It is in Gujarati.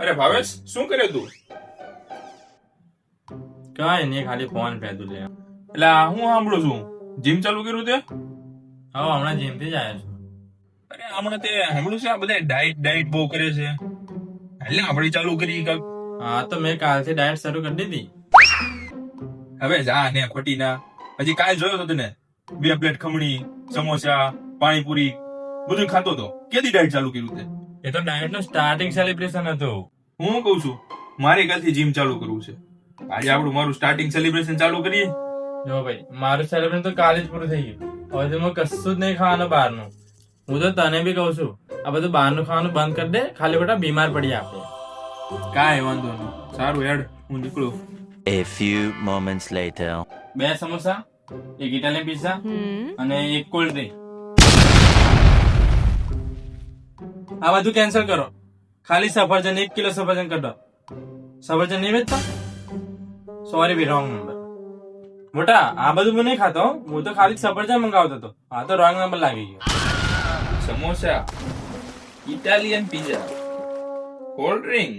અરે ભાવેશ, શું કરે તું? કઈ નહીં, ખાલી ફોન પેદું લે. એટલે આ હું સાંભળું છું, જીમ ચાલુ કર્યું તે? હવે હમણાં જીમ થી જ આવ્યો છું. અરે હમણાં તે સાંભળ્યું છે આ બધા ડાયટ બહુ કરે છે, એટલે આપણે ચાલુ કરી કાંઈક. હા તો મેં કાલથી ડાયટ શરૂ કરી દીધી. હવે જા ને ખોટી ના. હજી કાલ જોયો તો તને 2 પ્લેટ ખમણી, સમોસા, પાણીપુરી બધું ખાતો તો. કેદી ડાયટ ચાલુ કર્યું તે? એ તો ડાયટ નું સ્ટાર્ટિંગ સેલિબ્રેશન હતું. હું કઉ છું મારે કાલથી જીમ ચાલુ કરવું છે. આજે મારું સ્ટાર્ટિંગ સેલિબ્રેશન ચાલુ કરીએ. જો ભાઈ, મારું સેલિબ્રેશન તો કાલે જ પૂરું થઈ ગયું. હવે તો હું કશું જ નહીં ખાવાનું બહારનું. હું તો તને બી કઉ છું, આ બધું બહારનું ખાવાનું બંધ કરી દે, ખાલી ખોટા બીમાર પડીએ આપણે. કાંઈ વાંધો નહીં, સારું હેડ, હું નીકળું. A few moments later. 2 samosa, 1 Italian pizza અને 1 કોલ્ડ ડ્રિંક. આ બધું કેન્સલ કરો. ખાલી સફરજન 1 કિલો સફરજન કરી દો. સફરજન નહીં વેચતા? સોરી બી, રોંગ નંબર. મોટા, આ બધું હું નહીં ખાતો હો. હું તો ખાલી સફરજન મંગાવતો હતો. આ તો રોંગ નંબર લાગી ગયો. Samosa, Italian pizza, cold drink.